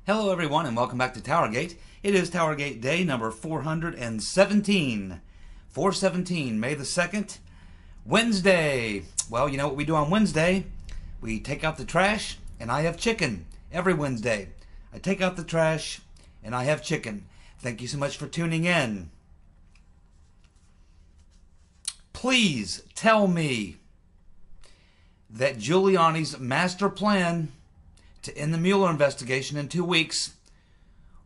Hello everyone and welcome back to TowerGate. It is TowerGate day number 417. 417, May the 2nd, Wednesday. Well, you know what we do on Wednesday? We take out the trash and I have chicken. Every Wednesday. I take out the trash and I have chicken. Thank you so much for tuning in. Please tell me that Giuliani's master plan to end the Mueller investigation in 2 weeks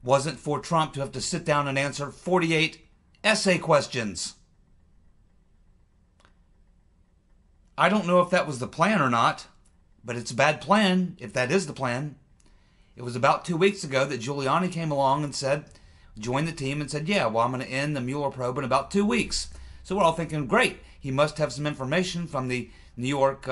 wasn't for Trump to have to sit down and answer 48 essay questions. I don't know if that was the plan or not, but it's a bad plan if that is the plan. It was about 2 weeks ago that Giuliani came along and said, joined the team and said, yeah, well, I'm going to end the Mueller probe in about 2 weeks. So we're all thinking, great, he must have some information from the New York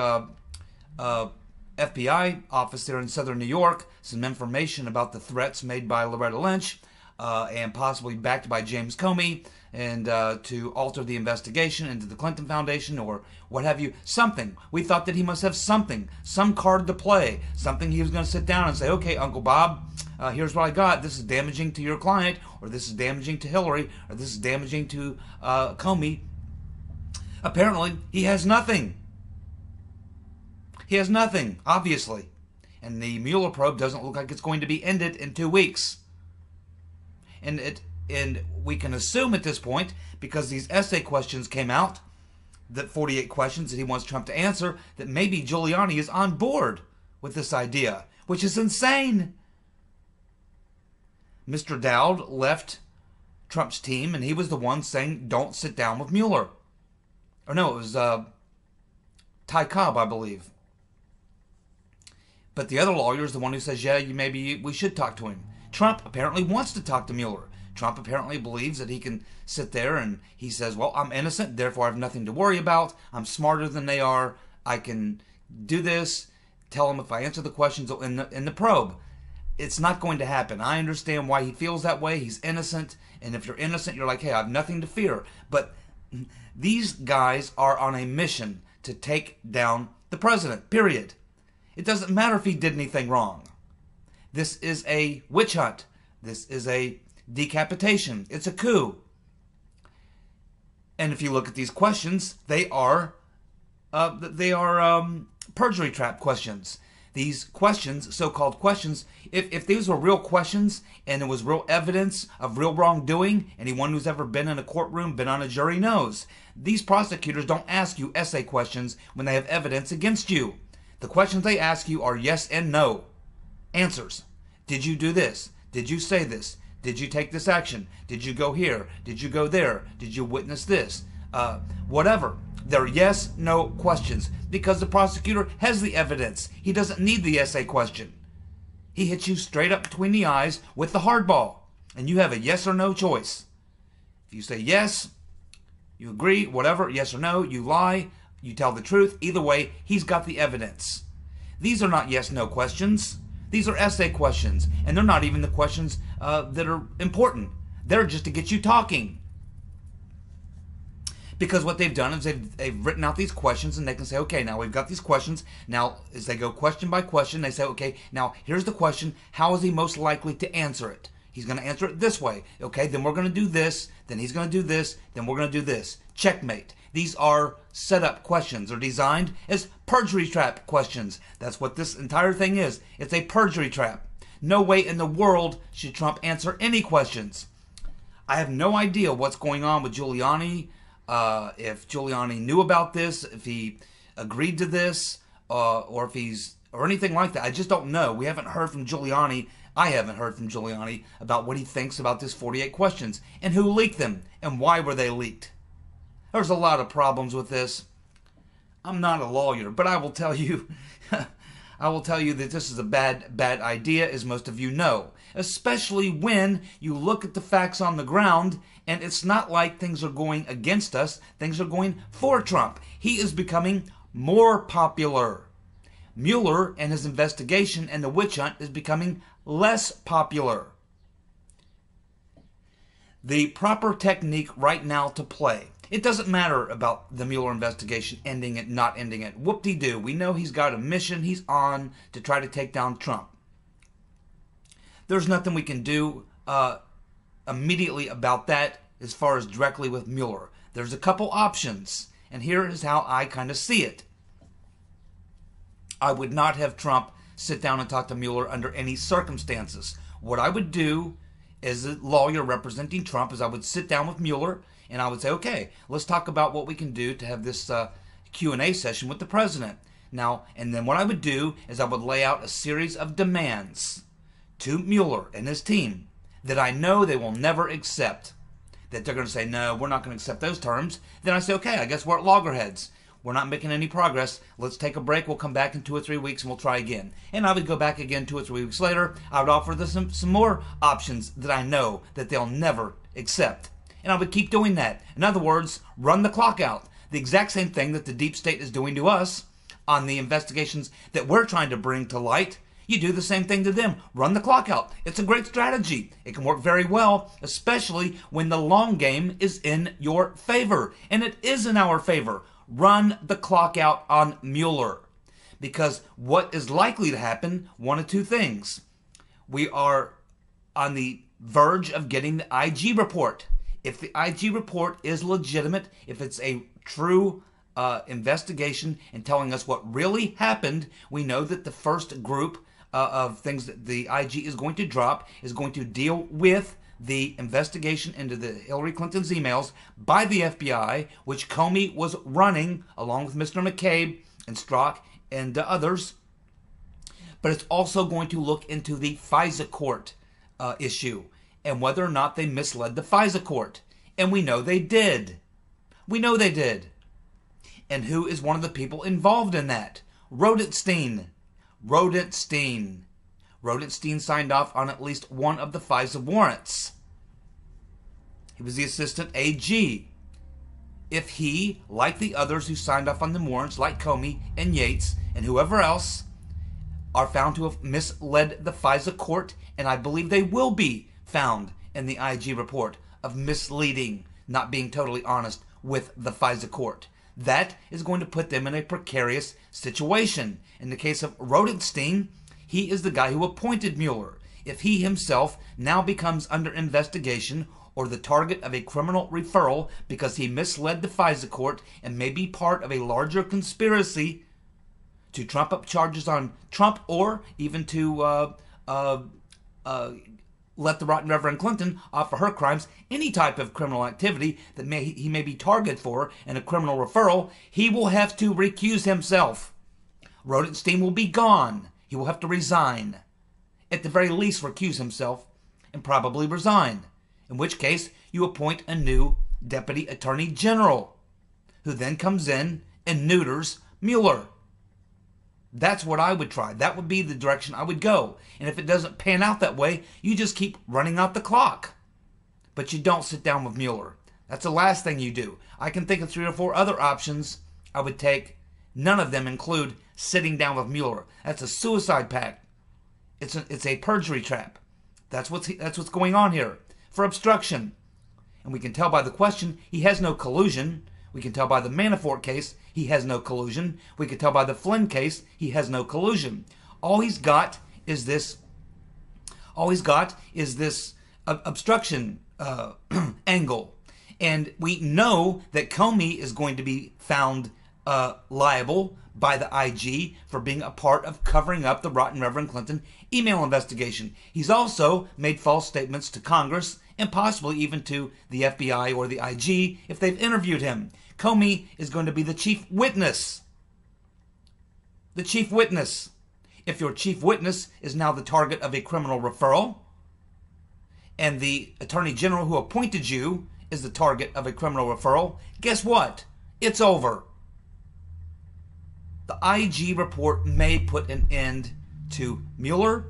FBI office there in southern New York, some information about the threats made by Loretta Lynch and possibly backed by James Comey, and to alter the investigation into the Clinton Foundation or what have you. Something. We thought that he must have something, some card to play, something he was going to sit down and say, okay, Uncle Bob, here's what I got. This is damaging to your client, or this is damaging to Hillary, or this is damaging to Comey. Apparently, he has nothing. He has nothing, obviously. And the Mueller probe doesn't look like it's going to be ended in 2 weeks. And we can assume at this point, because these essay questions came out, that 48 questions that he wants Trump to answer, that maybe Giuliani is on board with this idea, which is insane. Mr. Dowd left Trump's team, and he was the one saying, don't sit down with Mueller. Or no, it was Ty Cobb, I believe. But the other lawyer is the one who says, yeah, maybe we should talk to him. Trump apparently wants to talk to Mueller. Trump apparently believes that he can sit there and he says, well, I'm innocent, therefore I have nothing to worry about. I'm smarter than they are. I can do this. Tell them if I answer the questions in the probe. It's not going to happen. I understand why he feels that way. He's innocent. And if you're innocent, you're like, hey, I have nothing to fear. But these guys are on a mission to take down the president, period. It doesn't matter if he did anything wrong. This is a witch hunt. This is a decapitation. It's a coup. And if you look at these questions, they are perjury trap questions. These questions, so-called questions, if these were real questions and there was real evidence of real wrongdoing, anyone who's ever been in a courtroom, been on a jury knows, these prosecutors don't ask you essay questions when they have evidence against you. The questions they ask you are yes and no answers. Did you do this? Did you say this? Did you take this action? Did you go here? Did you go there? Did you witness this? Whatever. They're yes, no questions because the prosecutor has the evidence. He doesn't need the essay question. He hits you straight up between the eyes with the hardball, and you have a yes or no choice. If you say yes, you agree, whatever, yes or no, you lie, you tell the truth. Either way, he's got the evidence. These are not yes-no questions. These are essay questions. And they're not even the questions that are important. They're just to get you talking. Because what they've done is they've written out these questions and they can say, okay, now we've got these questions. Now, as they go question by question, they say, okay, now here's the question. How is he most likely to answer it? He's going to answer it this way. Okay, then we're going to do this. Then he's going to do this. Then we're going to do this. Checkmate. These are set-up questions. They're designed as perjury trap questions. That's what this entire thing is. It's a perjury trap. No way in the world should Trump answer any questions. I have no idea what's going on with Giuliani, if Giuliani knew about this, if he agreed to this, or if he's, or anything like that. I just don't know. We haven't heard from Giuliani. I haven't heard from Giuliani about what he thinks about this 48 questions and who leaked them and why were they leaked. There's a lot of problems with this. I'm not a lawyer, but I will tell you, that this is a bad idea, as most of you know. Especially when you look at the facts on the ground, and it's not like things are going against us. Things are going for Trump. He is becoming more popular. Mueller and his investigation and the witch hunt is becoming less popular. The proper technique right now to play. It doesn't matter about the Mueller investigation ending it, not ending it. Whoop-de-doo. We know he's got a mission he's on to try to take down Trump. there's nothing we can do immediately about that as far as directly with Mueller. There's a couple options, and here is how I kind of see it. I would not have Trump sit down and talk to Mueller under any circumstances. What I would do as a lawyer representing Trump is I would sit down with Mueller and I would say, okay, let's talk about what we can do to have this Q&A session with the president. Now, and then what I would do is I would lay out a series of demands to Mueller and his team that I know they will never accept. That they're going to say, no, we're not going to accept those terms. Then I say, okay, I guess we're at loggerheads. We're not making any progress. Let's take a break. We'll come back in 2 or 3 weeks and we'll try again. And I would go back again 2 or 3 weeks later. I would offer them some more options that I know that they'll never accept. And I would keep doing that. In other words, run the clock out. The exact same thing that the deep state is doing to us on the investigations that we're trying to bring to light. You do the same thing to them. Run the clock out. It's a great strategy. It can work very well, especially when the long game is in your favor. And it is in our favor. Run the clock out on Mueller. Because what is likely to happen, one of two things. We are on the verge of getting the IG report. If the IG report is legitimate, if it's a true investigation and telling us what really happened, we know that the first group of things that the IG is going to drop is going to deal with the investigation into the Hillary Clinton's emails by the FBI, which Comey was running along with Mr. McCabe and Strzok and others. But it's also going to look into the FISA court issue and whether or not they misled the FISA court. And we know they did. We know they did. And who is one of the people involved in that? Rosenstein. Rosenstein signed off on at least one of the FISA warrants. He was the assistant AG. If he, like the others who signed off on the warrants, like Comey and Yates and whoever else, are found to have misled the FISA court, and I believe they will be found in the IG report of misleading, not being totally honest with the FISA court, that is going to put them in a precarious situation. In the case of Rosenstein, he is the guy who appointed Mueller. If he himself now becomes under investigation or the target of a criminal referral because he misled the FISA court and may be part of a larger conspiracy to trump up charges on Trump or even to let the rotten Reverend Clinton off for her crimes, any type of criminal activity that he may be targeted for in a criminal referral, he will have to recuse himself. Rosenstein will be gone. He will have to resign. At the very least, recuse himself and probably resign. In which case, you appoint a new Deputy Attorney General, who then comes in and neuters Mueller. That's what I would try. That would be the direction I would go. And if it doesn't pan out that way, you just keep running out the clock. But you don't sit down with Mueller. That's the last thing you do. I can think of 3 or 4 other options I would take. None of them include sitting down with Mueller. That's a suicide pact. It's a perjury trap. That's what's going on here. For obstruction. And we can tell by the question, he has no collusion. We can tell by the Manafort case, he has no collusion. We can tell by the Flynn case, he has no collusion. All he's got is this obstruction angle. And we know that Comey is going to be found liable by the IG for being a part of covering up the rotten Reverend Clinton email investigation. He's also made false statements to Congress and possibly even to the FBI or the IG if they've interviewed him. Comey is going to be the chief witness. The chief witness. If your chief witness is now the target of a criminal referral, and the Attorney General who appointed you is the target of a criminal referral, guess what? It's over. The IG report may put an end to Mueller,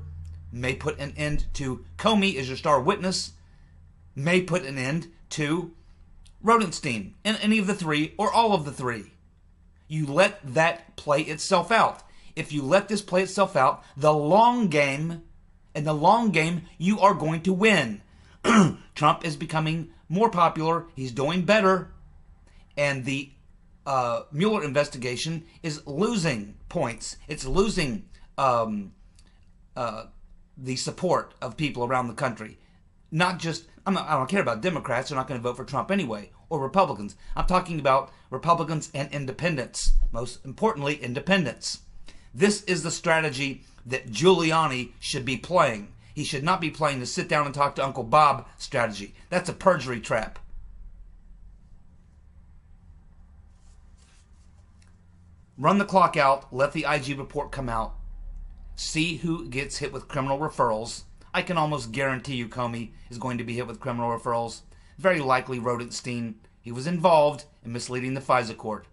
may put an end to Comey as your star witness, may put an end to Rosenstein, and any of the 3 or all of the 3. You let that play itself out. If you let this play itself out, the long game, you are going to win. Trump is becoming more popular. He's doing better. And the Mueller investigation is losing points. It's losing the support of people around the country. Not just, I don't care about Democrats. They're not going to vote for Trump anyway, or Republicans. I'm talking about Republicans and independents. Most importantly, independents. This is the strategy that Giuliani should be playing. He should not be playing the sit down and talk to Uncle Bob strategy. That's a perjury trap. Run the clock out. Let the IG report come out. See who gets hit with criminal referrals. I can almost guarantee you Comey is going to be hit with criminal referrals. Very likely Rosenstein. He was involved in misleading the FISA court.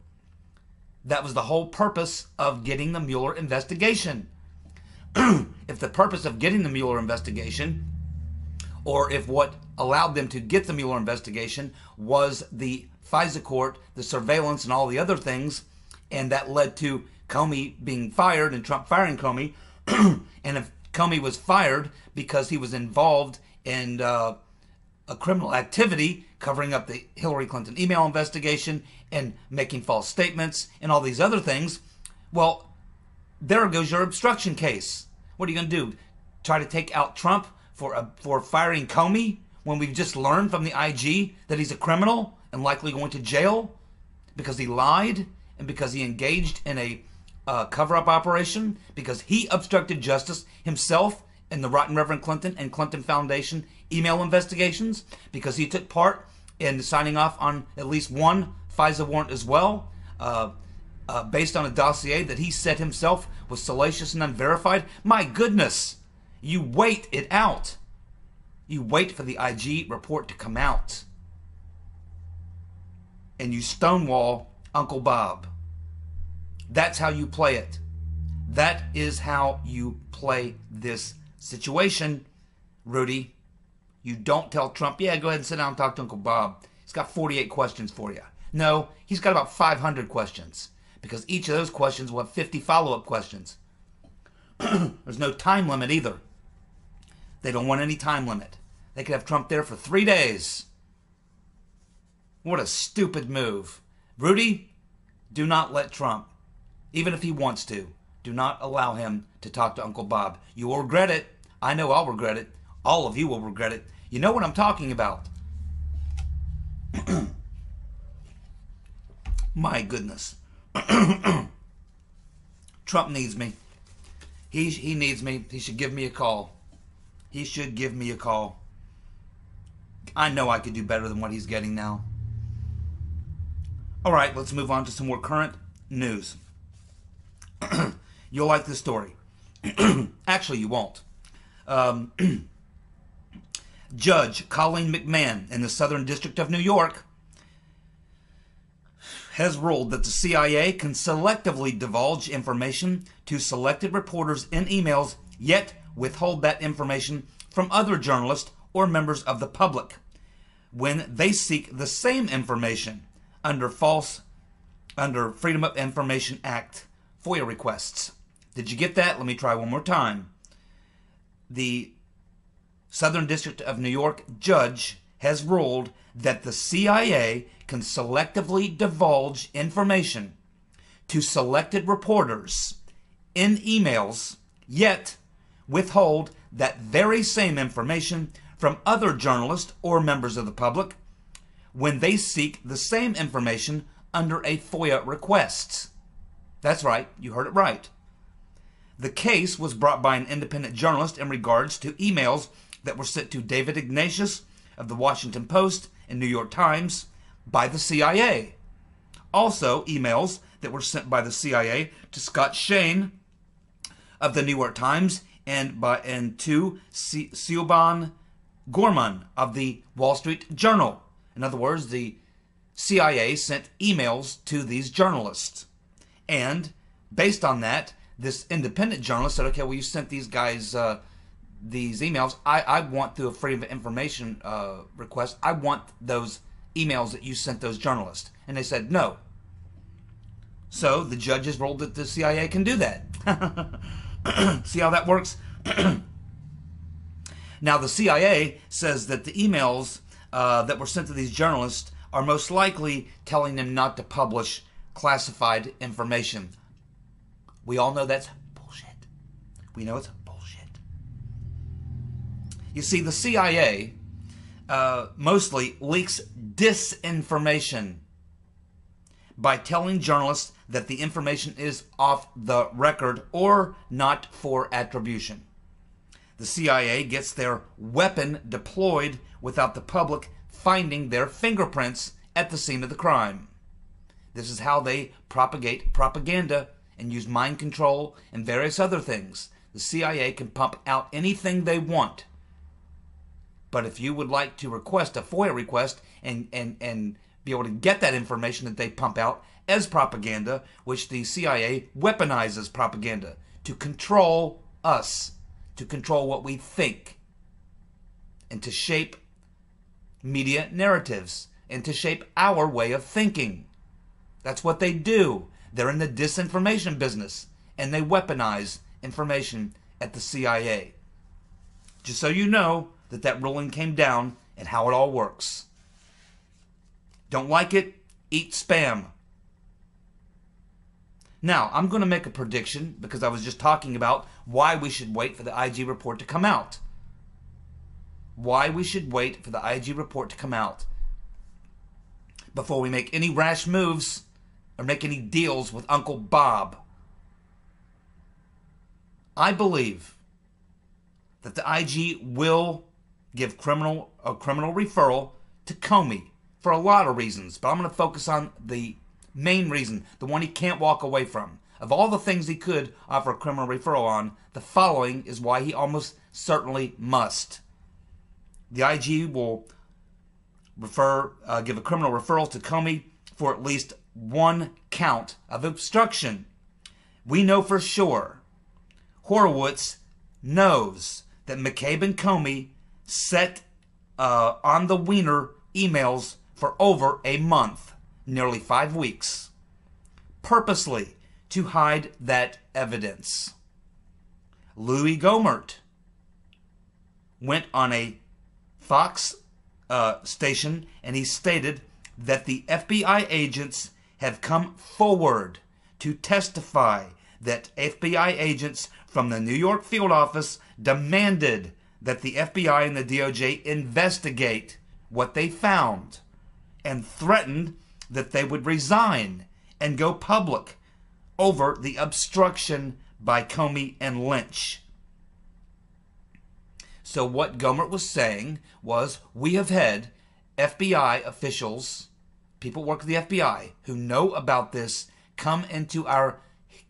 That was the whole purpose of getting the Mueller investigation. If the purpose of getting the Mueller investigation, or if what allowed them to get the Mueller investigation was the FISA court, the surveillance, and all the other things, and that led to Comey being fired and Trump firing Comey, and if Comey was fired because he was involved in a criminal activity, covering up the Hillary Clinton email investigation and making false statements and all these other things, well, there goes your obstruction case. What are you going to do? Try to take out Trump for firing Comey when we've just learned from the IG that he's a criminal and likely going to jail because he lied and because he engaged in a cover-up operation, because he obstructed justice himself in the Rotten Reverend Clinton and Clinton Foundation email investigations, because he took part in signing off on at least one FISA warrant as well, based on a dossier that he said himself was salacious and unverified. My goodness, you wait it out. You wait for the IG report to come out. And you stonewall Uncle Bob. That's how you play it. That is how you play this situation, Rudy. You don't tell Trump, yeah, go ahead and sit down and talk to Uncle Bob. He's got 48 questions for you. No, he's got about 500 questions, because each of those questions will have 50 follow-up questions. There's no time limit either. They don't want any time limit. They could have Trump there for 3 days. What a stupid move. Rudy, do not let Trump, even if he wants to, do not allow him to talk to Uncle Bob. You will regret it. I know I'll regret it. All of you will regret it. You know what I'm talking about. My goodness. Trump needs me. He needs me. He should give me a call. He should give me a call. I know I could do better than what he's getting now. All right, let's move on to some more current news. You'll like this story. Actually, you won't. Judge Colleen McMahon in the Southern District of New York has ruled that the CIA can selectively divulge information to selected reporters in emails, yet withhold that information from other journalists or members of the public when they seek the same information under Freedom of Information Act FOIA requests. Did you get that? Let me try one more time. The Southern District of New York judge has ruled that the CIA can selectively divulge information to selected reporters in emails, yet withhold that very same information from other journalists or members of the public when they seek the same information under a FOIA request. That's right, you heard it right. The case was brought by an independent journalist in regards to emails that were sent to David Ignatius of the Washington Post and New York Times by the CIA. Also, emails that were sent by the CIA to Scott Shane of the New York Times and to Siobhan Gorman of the Wall Street Journal. In other words, the CIA sent emails to these journalists. And based on that, this independent journalist said, okay, well, you sent these guys these emails. I want, through a Freedom of Information request, I want those emails that you sent those journalists. And they said no. So the judges ruled that the CIA can do that. See how that works? Now, the CIA says that the emails that were sent to these journalists are most likely telling them not to publish classified information. We all know that's bullshit. We know it's bullshit. You see, the CIA mostly leaks disinformation by telling journalists that the information is off the record or not for attribution. The CIA gets their weapon deployed without the public finding their fingerprints at the scene of the crime. This is how they propagate propaganda and use mind control and various other things. The CIA can pump out anything they want. But if you would like to request a FOIA request and be able to get that information that they pump out as propaganda, which the CIA weaponizes propaganda to control us, to control what we think, and to shape media narratives, and to shape our way of thinking. That's what they do. They're in the disinformation business, and they weaponize information at the CIA. Just so you know that ruling came down and how it all works. Don't like it? Eat spam. Now, I'm going to make a prediction because I was just talking about why we should wait for the IG report to come out. Why we should wait for the IG report to come out before we make any rash moves or make any deals with Uncle Bob. I believe that the IG will give a criminal referral to Comey for a lot of reasons, but I'm going to focus on the main reason, the one he can't walk away from. Of all the things he could offer a criminal referral on, the following is why he almost certainly must. The IG will give a criminal referral to Comey for at least one count of obstruction. We know for sure Horowitz knows that McCabe and Comey sat on the Wiener emails for over a month, nearly 5 weeks, purposely to hide that evidence. Louis Gohmert went on a Fox station and he stated that the FBI agents have come forward to testify that FBI agents from the New York field office demanded that the FBI and the DOJ investigate what they found and threatened that they would resign and go public over the obstruction by Comey and Lynch. So what Gohmert was saying was, we have had FBI officials, people who work at the FBI, who know about this, come into our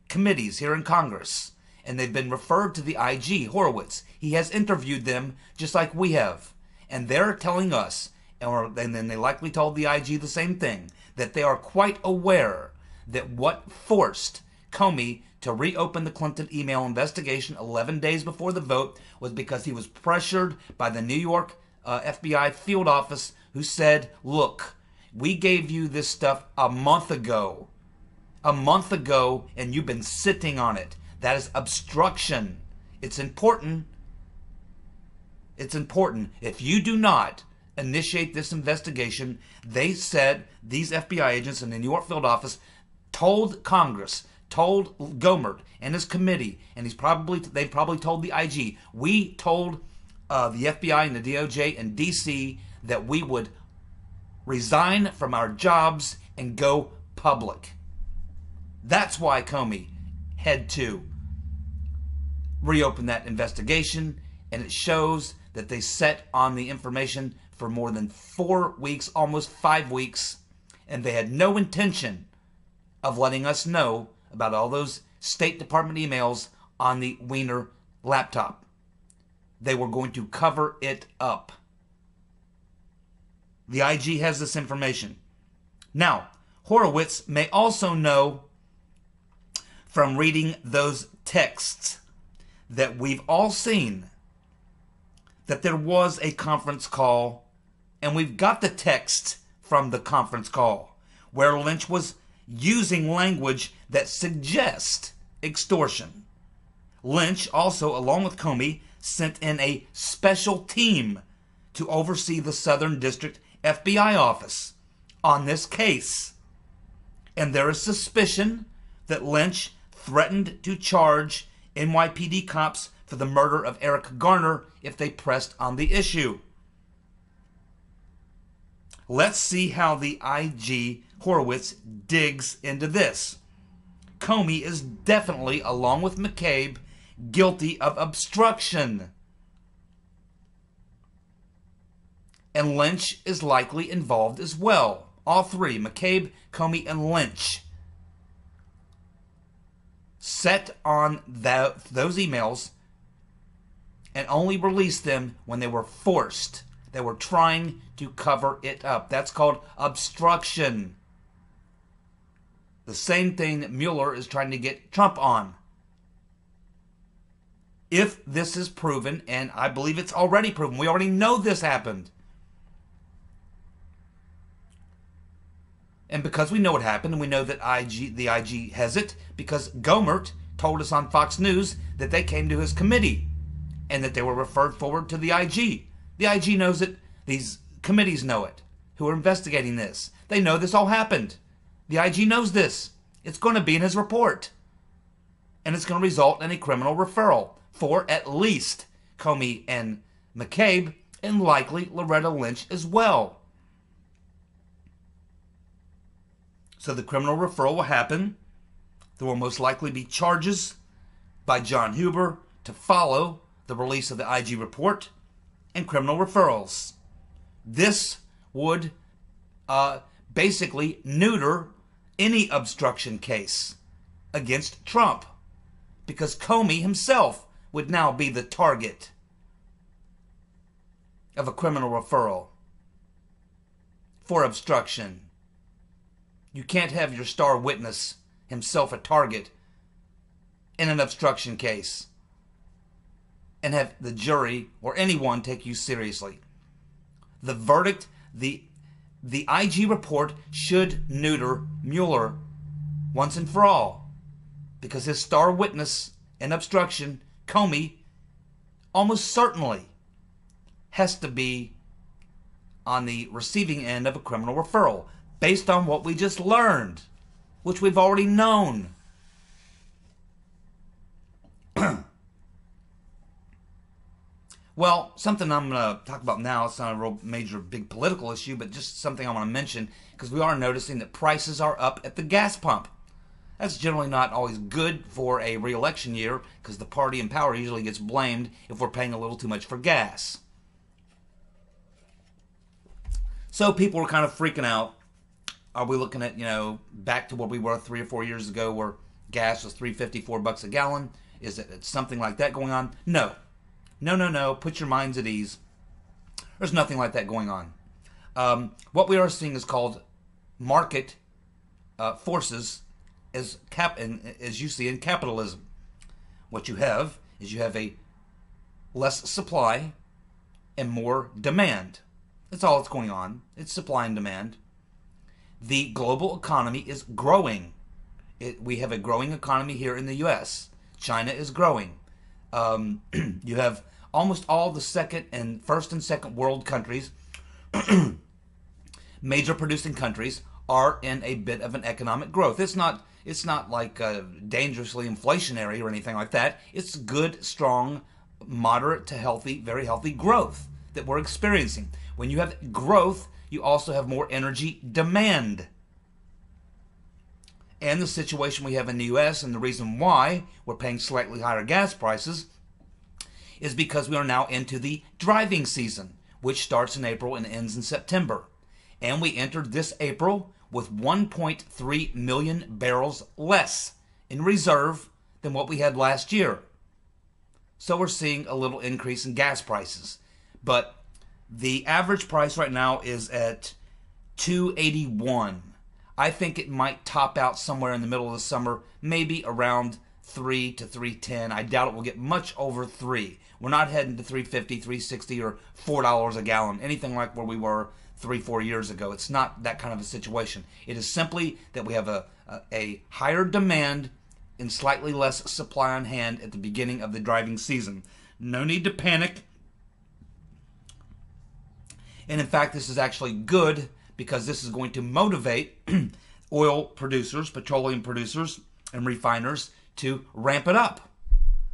committees here in Congress, and they've been referred to the IG, Horowitz. He has interviewed them just like we have, and they're telling us, and then they likely told the IG the same thing, that they are quite aware that what forced Comey to reopen the Clinton email investigation 11 days before the vote was because he was pressured by the New York FBI field office, who said, look, we gave you this stuff a month ago, and you've been sitting on it. That is obstruction. It's important. It's important. If you do not initiate this investigation, they said, these FBI agents in the New York field office told Congress, told Gohmert and his committee, and they've probably told the IG, we told the FBI and the DOJ and DC that we would resign from our jobs and go public. That's why Comey had to reopen that investigation, and it shows that they sat on the information for more than 4 weeks, almost 5 weeks, and they had no intention of letting us know about all those State Department emails on the Wiener laptop. They were going to cover it up. The IG has this information. Now, Horowitz may also know from reading those texts that we've all seen that there was a conference call, and we've got the text from the conference call where Lynch was using language that suggests extortion. Lynch also, along with Comey, sent in a special team to oversee the Southern District FBI office on this case. And there is suspicion that Lynch threatened to charge NYPD cops for the murder of Eric Garner if they pressed on the issue. Let's see how the IG Horowitz digs into this. Comey is definitely, along with McCabe, guilty of obstruction. And Lynch is likely involved as well. All three, McCabe, Comey, and Lynch, set on those emails and only released them when they were forced. They were trying to cover it up. That's called obstruction. The same thing that Mueller is trying to get Trump on. If this is proven, and I believe it's already proven, we already know this happened. And because we know what happened, and we know that the IG has it, because Gohmert told us on Fox News that they came to his committee and that they were referred forward to the IG. The IG knows it. These committees know it, who are investigating this. They know this all happened. The IG knows this. It's going to be in his report. And it's going to result in a criminal referral for at least Comey and McCabe, and likely Loretta Lynch as well. So the criminal referral will happen. There will most likely be charges by John Huber to follow the release of the IG report, and criminal referrals. This would basically neuter any obstruction case against Trump, because Comey himself would now be the target of a criminal referral for obstruction. You can't have your star witness himself a target in an obstruction case and have the jury or anyone take you seriously. The verdict, the IG report should neuter Mueller once and for all, because his star witness in obstruction, Comey, almost certainly has to be on the receiving end of a criminal referral, based on what we just learned, which we've already known. Well, something I'm going to talk about now, it's not a real major big political issue, but just something I want to mention, because we are noticing that prices are up at the gas pump. That's generally not always good for a re-election year, because the party in power usually gets blamed if we're paying a little too much for gas. So people were kind of freaking out. Are we looking at, back to where we were 3 or 4 years ago, where gas was $3.50, $4 a gallon? Is it something like that going on? No. No. Put your minds at ease. There's nothing like that going on. What we are seeing is called market forces, as you see in capitalism. What you have is you have a less supply and more demand. That's all that's going on. It's supply and demand. The global economy is growing. We have a growing economy here in the U.S. China is growing. You have almost all the first and second world countries, major producing countries, are in a bit of an economic growth. It's not like dangerously inflationary or anything like that. It's good, strong, moderate to healthy, very healthy growth that we're experiencing. When you have growth, you also have more energy demand. And the situation we have in the U.S., and the reason why we're paying slightly higher gas prices, is because we are now into the driving season, which starts in April and ends in September. And we entered this April with 1.3 million barrels less in reserve than what we had last year. So we're seeing a little increase in gas prices. But the average price right now is at $2.81. I think it might top out somewhere in the middle of the summer, maybe around $3 to $3.10. I doubt it will get much over $3. We're not heading to $3.50, $3.60, or $4 a gallon, anything like where we were 3-4 years ago. It's not that kind of a situation. It is simply that we have a higher demand and slightly less supply on hand at the beginning of the driving season. No need to panic. And in fact, this is actually good, because this is going to motivate oil producers, petroleum producers, and refiners to ramp it up.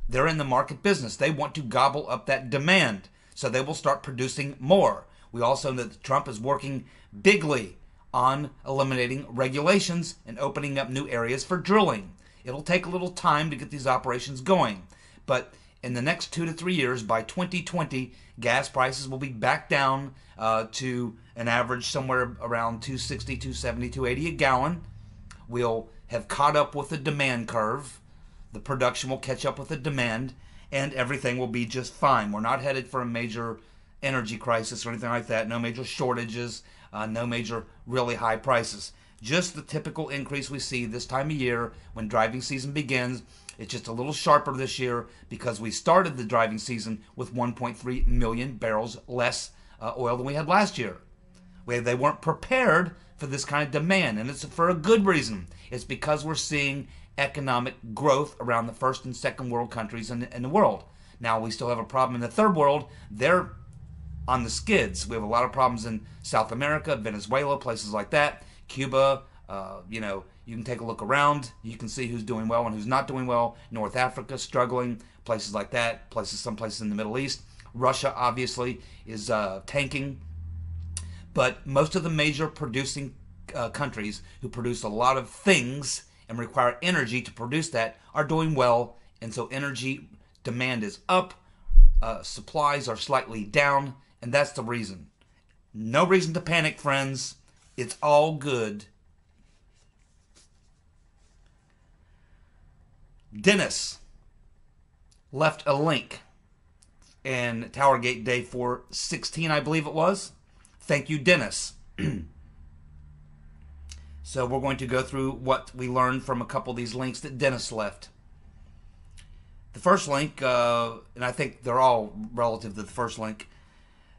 They're in the market business. They want to gobble up that demand, so they will start producing more. We also know that Trump is working bigly on eliminating regulations and opening up new areas for drilling. It'll take a little time to get these operations going, but in the next 2 to 3 years, by 2020, gas prices will be back down to an average somewhere around 260, 270, 280 a gallon. We'll have caught up with the demand curve. The production will catch up with the demand, and everything will be just fine. We're not headed for a major energy crisis or anything like that. No major shortages, no major really high prices. Just the typical increase we see this time of year when driving season begins. It's just a little sharper this year because we started the driving season with 1.3 million barrels less oil than we had last year. They weren't prepared for this kind of demand, and it's for a good reason. It's because we're seeing economic growth around the first and second world countries in the world. Now, we still have a problem in the third world. They're on the skids. We have a lot of problems in South America, Venezuela, places like that, Cuba. You can take a look around. You can see who's doing well and who's not doing well. North Africa struggling, places like that, some places in the Middle East. Russia obviously is tanking. But most of the major producing countries who produce a lot of things and require energy to produce that are doing well, and so energy demand is up, supplies are slightly down, and that's the reason. No reason to panic, friends. It's all good. Dennis left a link in TowerGate Day 416, I believe it was. Thank you, Dennis. So we're going to go through what we learned from a couple of these links that Dennis left. The first link, and I think they're all relative to the first link.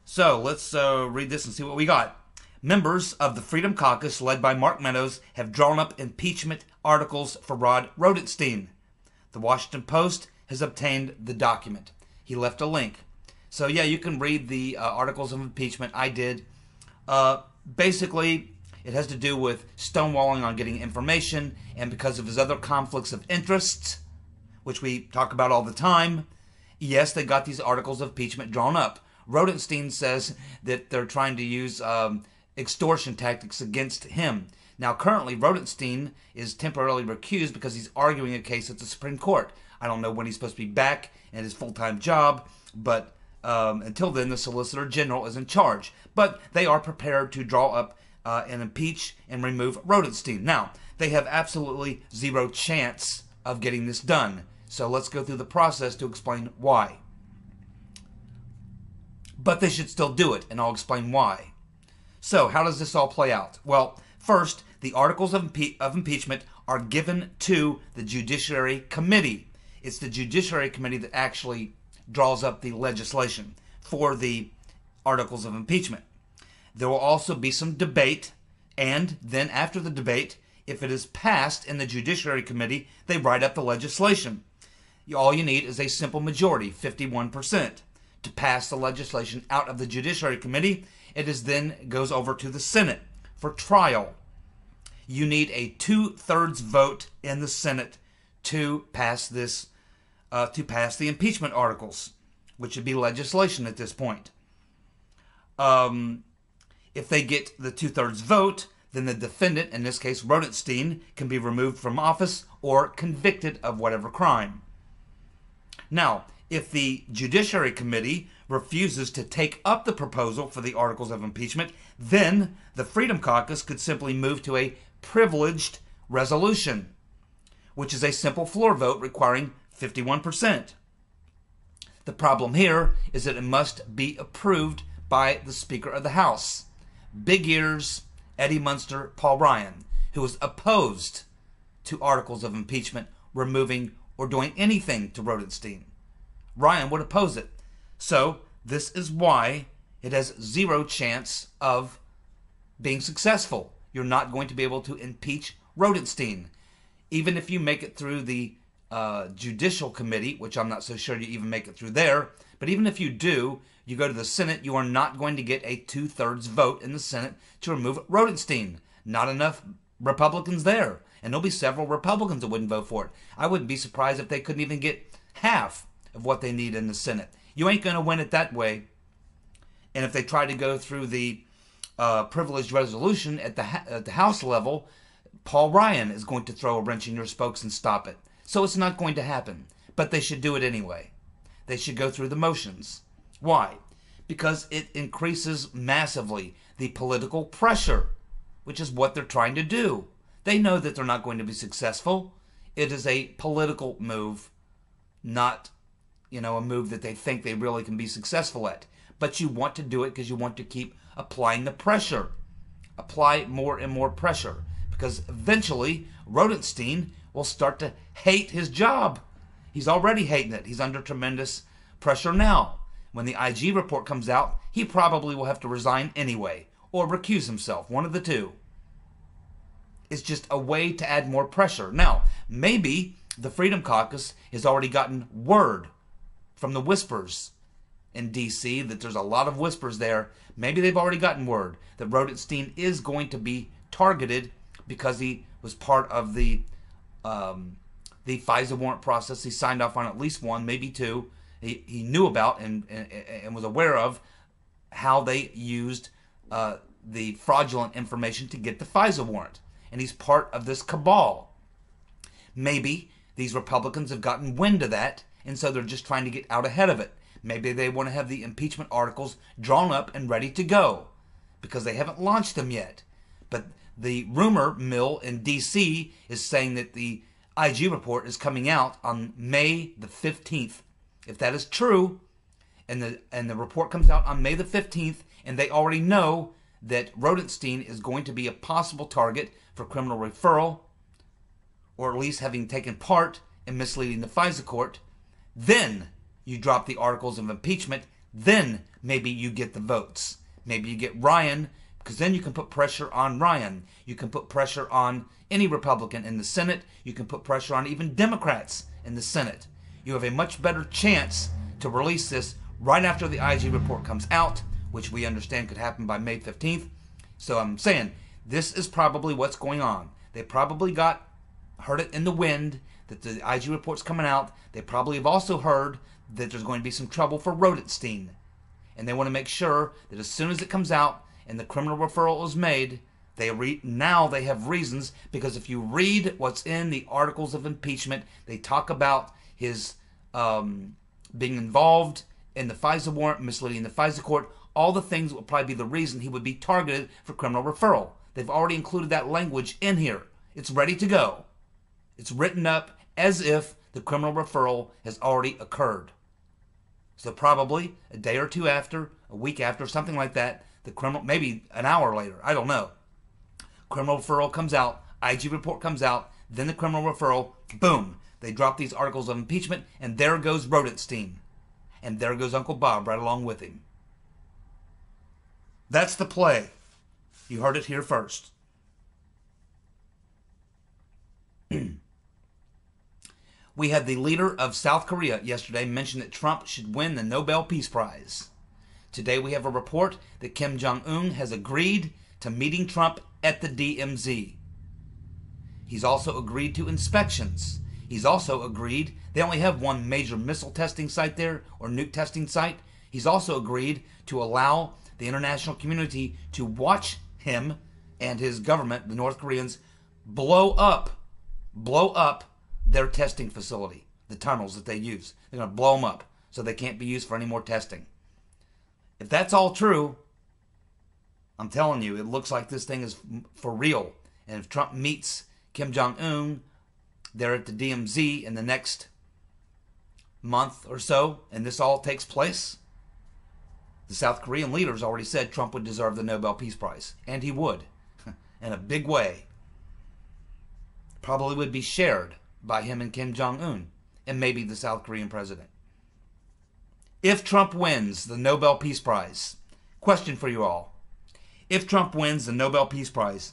So let's read this and see what we got. Members of the Freedom Caucus, led by Mark Meadows, have drawn up impeachment articles for Rod Rosenstein. The Washington Post has obtained the document. He left a link. So yeah, you can read the articles of impeachment. I did. Basically, it has to do with stonewalling on getting information, and because of his other conflicts of interest, which we talk about all the time, yes, they got these articles of impeachment drawn up. Rosenstein says that they're trying to use extortion tactics against him. Now, currently, Rosenstein is temporarily recused because he's arguing a case at the Supreme Court. I don't know when he's supposed to be back in his full-time job, but until then, the Solicitor General is in charge. But they are prepared to draw up and impeach and remove Rosenstein. Now, they have absolutely zero chance of getting this done. So let's go through the process to explain why. But they should still do it, and I'll explain why. So, how does this all play out? Well, first, the articles of impeachment are given to the Judiciary Committee. It's the Judiciary Committee that actually draws up the legislation for the articles of impeachment. There will also be some debate, and then after the debate, if it is passed in the Judiciary Committee, they write up the legislation. All you need is a simple majority, 51%, to pass the legislation out of the Judiciary Committee. It is then goes over to the Senate for trial. You need a 2/3 vote in the Senate to pass this, to pass the impeachment articles, which would be legislation at this point. If they get the 2/3 vote, then the defendant, in this case Rosenstein, can be removed from office or convicted of whatever crime. Now, if the Judiciary Committee refuses to take up the proposal for the articles of impeachment, then the Freedom Caucus could simply move to a privileged resolution, which is a simple floor vote requiring 51%. The problem here is that it must be approved by the Speaker of the House. Big ears, Eddie Munster, Paul Ryan, who was opposed to articles of impeachment removing or doing anything to Rosenstein. Ryan would oppose it. So this is why it has zero chance of being successful. You're not going to be able to impeach Rosenstein. Even if you make it through the Judicial Committee, which I'm not so sure you even make it through there, but even if you do, you go to the Senate, you are not going to get a 2/3 vote in the Senate to remove Rosenstein. Not enough Republicans there. And there'll be several Republicans that wouldn't vote for it. I wouldn't be surprised if they couldn't even get half of what they need in the Senate. You ain't going to win it that way. And if they try to go through the privileged resolution at the House level, Paul Ryan is going to throw a wrench in your spokes and stop it. So it's not going to happen. But they should do it anyway. They should go through the motions. Why? Because it increases massively the political pressure, which is what they're trying to do. They know that they're not going to be successful. It is a political move, not, a move that they think they really can be successful at. But you want to do it because you want to keep applying the pressure. Apply more and more pressure. Because eventually, Rosenstein will start to hate his job. He's already hating it. He's under tremendous pressure now. When the IG report comes out, he probably will have to resign anyway, or recuse himself, one of the two. It's just a way to add more pressure. Now, maybe the Freedom Caucus has already gotten word from the whispers in D.C. that there's a lot of whispers there. Maybe they've already gotten word that Rosenstein is going to be targeted because he was part of the FISA warrant process. He signed off on at least one, maybe two. He knew about and was aware of how they used the fraudulent information to get the FISA warrant. And he's part of this cabal. Maybe these Republicans have gotten wind of that, and so they're just trying to get out ahead of it. Maybe they want to have the impeachment articles drawn up and ready to go because they haven't launched them yet. But the rumor mill in D.C. is saying that the IG report is coming out on May the 15th. If that is true, and the report comes out on May the 15th, and they already know that Rosenstein is going to be a possible target for criminal referral, or at least having taken part in misleading the FISA court, then you drop the articles of impeachment, then maybe you get the votes. Maybe you get Ryan, because then you can put pressure on Ryan. You can put pressure on any Republican in the Senate. You can put pressure on even Democrats in the Senate. You have a much better chance to release this right after the IG report comes out, which we understand could happen by May 15th. So I'm saying this is probably what's going on. They probably heard it in the wind that the IG report's coming out. They probably have also heard that there's going to be some trouble for Rosenstein. And they want to make sure that as soon as it comes out and the criminal referral is made, now they have reasons, because if you read what's in the articles of impeachment, they talk about his being involved in the FISA warrant, misleading the FISA court, all the things that would probably be the reason he would be targeted for criminal referral. They've already included that language in here. It's ready to go. It's written up as if the criminal referral has already occurred. So probably a day or two after, a week after, something like that, maybe an hour later, I don't know. Criminal referral comes out, IG report comes out, then the criminal referral, boom. They drop these articles of impeachment, and there goes Rosenstein. And there goes Uncle Bob right along with him. That's the play. You heard it here first. We had the leader of South Korea yesterday mention that Trump should win the Nobel Peace Prize. Today we have a report that Kim Jong-un has agreed to meeting Trump at the DMZ. He's also agreed to inspections. He's also agreed, they only have one major missile testing site there, or nuke testing site. He's also agreed to allow the international community to watch him and his government, the North Koreans, blow up their testing facility, the tunnels that they use. They're going to blow them up so they can't be used for any more testing. If that's all true, I'm telling you, it looks like this thing is for real. And if Trump meets Kim Jong-un there at the DMZ in the next month or so, and this all takes place, the South Korean leaders already said Trump would deserve the Nobel Peace Prize. And he would, in a big way. Probably would be shared by him and Kim Jong-un, and maybe the South Korean president. If Trump wins the Nobel Peace Prize, question for you all. If Trump wins the Nobel Peace Prize,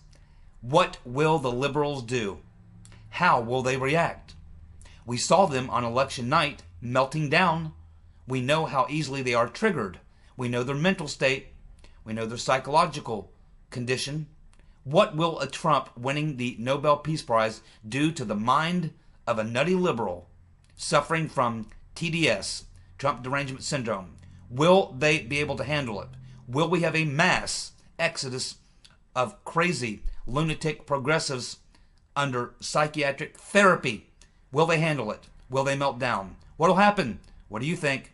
what will the liberals do? How will they react? We saw them on election night melting down. We know how easily they are triggered. We know their mental state. We know their psychological condition. What will a Trump winning the Nobel Peace Prize do to the mind of a nutty liberal suffering from TDS, Trump Derangement Syndrome. Will they be able to handle it? Will we have a mass exodus of crazy, lunatic progressives under psychiatric therapy? Will they handle it? Will they melt down? What will happen? What do you think?